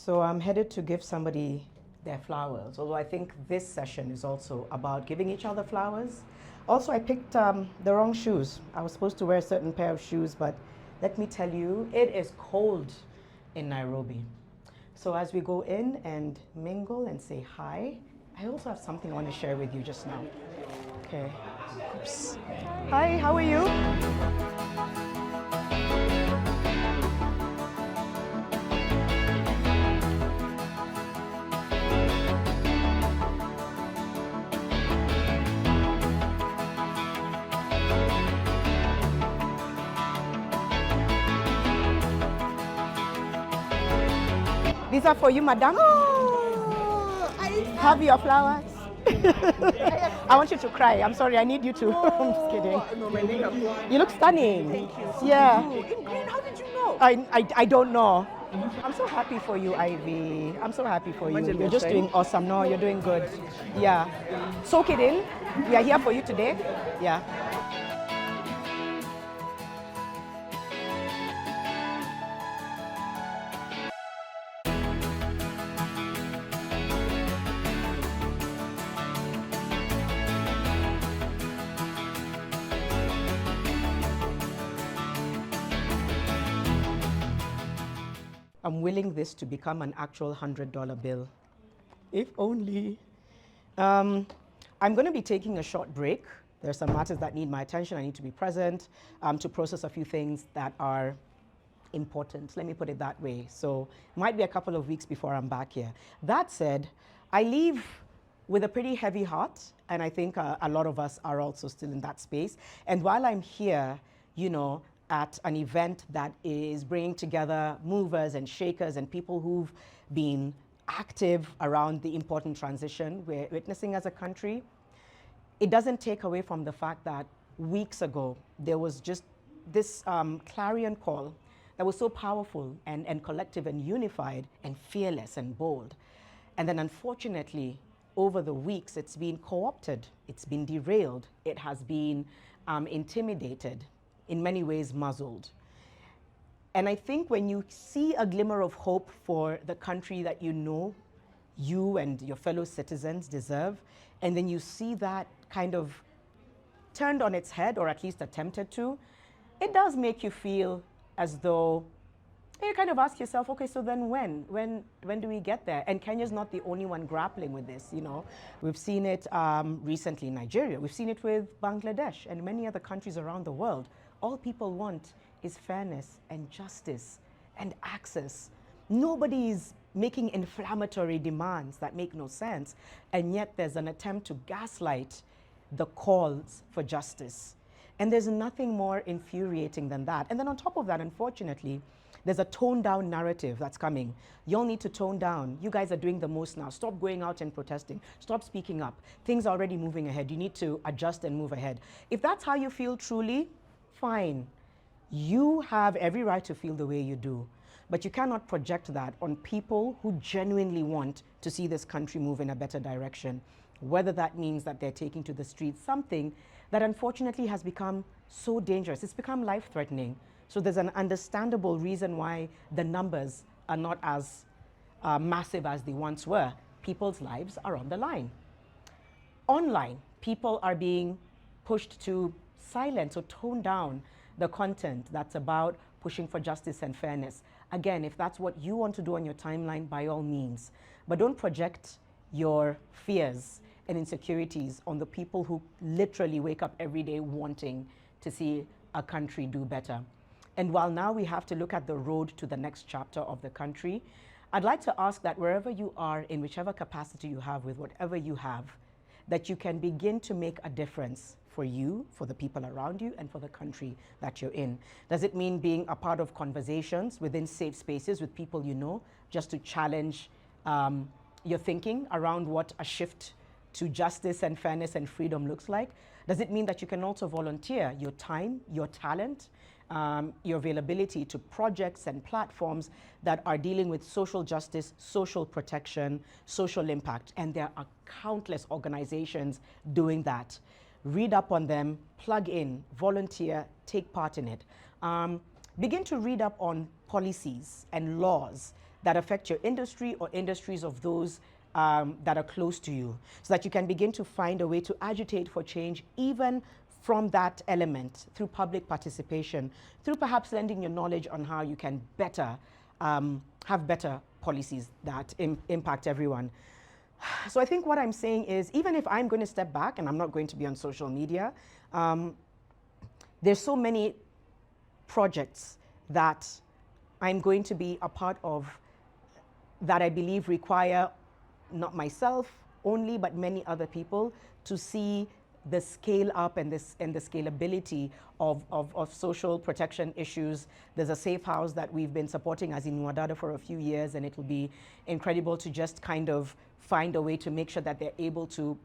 So I'm headed to give somebody their flowers, although I think this session is also about giving each other flowers. Also, I picked the wrong shoes. I was supposed to wear a certain pair of shoes, but let me tell you, it is cold in Nairobi. So as we go in and mingle and say hi, I also have something I want to share with you just now. Okay. Oops. Hi, how are you? These are for you, madam. Oh, Have your flowers. I want you to cry. I'm sorry, I need you to. I'm just kidding. No, my makeup. You look stunning. Thank you. Yeah. In green, how did you know? I don't know. I'm so happy for you, Ivy. I'm so happy for you. You're just doing awesome. No, you're doing good. Yeah. Soak it in. We are here for you today. Yeah. I'm willing this to become an actual $100 bill. If only. I'm going to be taking a short break. There are some matters that need my attention. I need to be present to process a few things that are important. Let me put it that way. So it might be a couple of weeks before I'm back here. That said, I leave with a pretty heavy heart, and I think a lot of us are also still in that space. And while I'm here, you know, at an event that is bringing together movers and shakers and people who've been active around the important transition we're witnessing as a country, it doesn't take away from the fact that weeks ago there was just this clarion call that was so powerful and collective and unified and fearless and bold. And then unfortunately, over the weeks, it's been co-opted, it's been derailed, it has been intimidated, in many ways muzzled. And I think when you see a glimmer of hope for the country that you know you and your fellow citizens deserve, and then you see that kind of turned on its head, or at least attempted to, it does make you feel as though you kind of ask yourself, okay, so then when do we get there? And Kenya's not the only one grappling with this, you know. We've seen it recently in Nigeria. We've seen it with Bangladesh and many other countries around the world. All people want is fairness and justice and access. Nobody is making inflammatory demands that make no sense, and yet there's an attempt to gaslight the calls for justice. And there's nothing more infuriating than that. And then on top of that, unfortunately, there's a toned down narrative that's coming. You'll need to tone down. You guys are doing the most now. Stop going out and protesting. Stop speaking up. Things are already moving ahead. You need to adjust and move ahead. If that's how you feel truly, fine. You have every right to feel the way you do. But you cannot project that on people who genuinely want to see this country move in a better direction. Whether that means that they're taking to the streets something that unfortunately has become so dangerous. It's become life-threatening. So there's an understandable reason why the numbers are not as massive as they once were. People's lives are on the line. Online, people are being pushed to silence or tone down the content that's about pushing for justice and fairness. Again, if that's what you want to do on your timeline, by all means. But don't project your fears and insecurities on the people who literally wake up every day wanting to see a country do better. And while now we have to look at the road to the next chapter of the country, I'd like to ask that wherever you are, in whichever capacity you have, with whatever you have, that you can begin to make a difference for you, for the people around you, and for the country that you're in. Does it mean being a part of conversations within safe spaces with people you know, just to challenge your thinking around what a shift to justice and fairness and freedom looks like? Does it mean that you can also volunteer your time, your talent, your availability to projects and platforms that are dealing with social justice, social protection, social impact? And there are countless organizations doing that. Read up on them, plug in, volunteer, take part in it. Begin to read up on policies and laws that affect your industry or industries of those that are close to you, so that you can begin to find a way to agitate for change, even from that element, through public participation, through perhaps lending your knowledge on how you can better have better policies that impact everyone. So I think what I'm saying is, even if I'm going to step back and I'm not going to be on social media, there's so many projects that I'm going to be a part of that I believe require not myself only, but many other people to see the scale up and the scalability of social protection issues. There's a safe house that we've been supporting as in Wadada for a few years, and it will be incredible to just kind of find a way to make sure that they're able to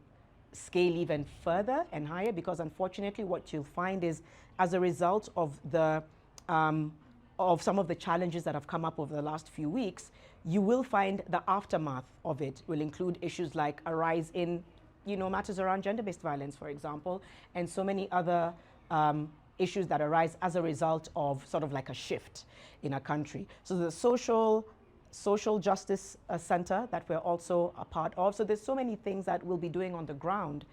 scale even further and higher, because unfortunately what you'll find is, as a result of the of some of the challenges that have come up over the last few weeks, you will find the aftermath of it will include issues like a rise in, matters around gender-based violence, for example, and so many other issues that arise as a result of sort of like a shift in a country. So the social justice center that we're also a part of. So there's so many things that we'll be doing on the ground.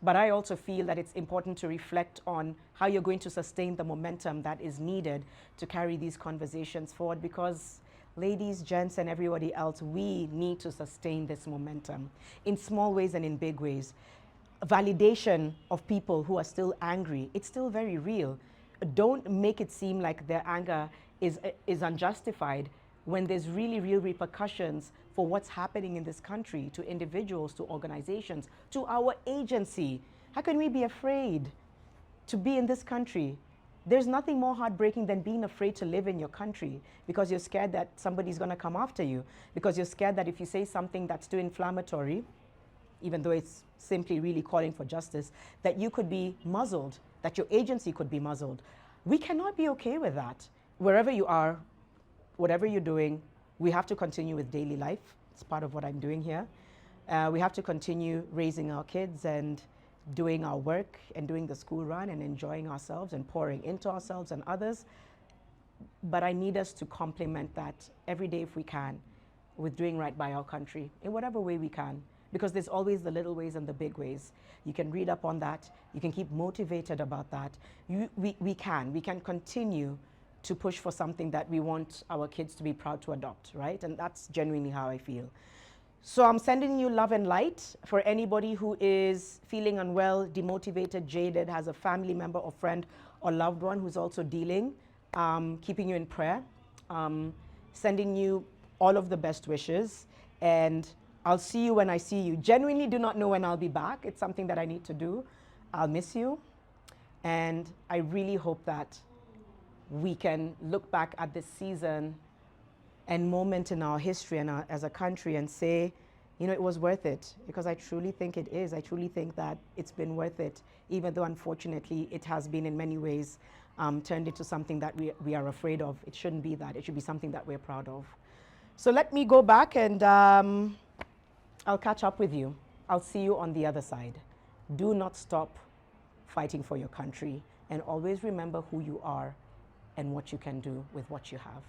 But I also feel that it's important to reflect on how you're going to sustain the momentum that is needed to carry these conversations forward, because ladies, gents, and everybody else, we need to sustain this momentum in small ways and in big ways. Validation of people who are still angry, it's still very real. Don't make it seem like their anger is unjustified when there's really real repercussions for what's happening in this country, to individuals, to organizations, to our agency. How can we be afraid to be in this country? There's nothing more heartbreaking than being afraid to live in your country because you're scared that somebody's going to come after you, because you're scared that if you say something that's too inflammatory, even though it's simply really calling for justice, that you could be muzzled, that your agency could be muzzled. We cannot be okay with that. Wherever you are, whatever you're doing, we have to continue with daily life. It's part of what I'm doing here. We have to continue raising our kids and doing our work and doing the school run and enjoying ourselves and pouring into ourselves and others. But I need us to complement that every day if we can, with doing right by our country in whatever way we can, because there's always the little ways and the big ways. You can read up on that. You can keep motivated about that. We can continue to push for something that we want our kids to be proud to adopt, right? And that's genuinely how I feel. So I'm sending you love and light for anybody who is feeling unwell, demotivated, jaded, has a family member or friend or loved one who's also dealing, keeping you in prayer, sending you all of the best wishes, and I'll see you when I see you. Genuinely do not know when I'll be back. It's something that I need to do. I'll miss you, and I really hope that we can look back at this season and moment in our history and as a country and say, it was worth it, because I truly think it is. I truly think that it's been worth it, even though unfortunately it has been in many ways turned into something that we are afraid of. It shouldn't be that. It should be something that we're proud of. So let me go back and I'll catch up with you. I'll see you on the other side. Do not stop fighting for your country, and always remember who you are and what you can do with what you have.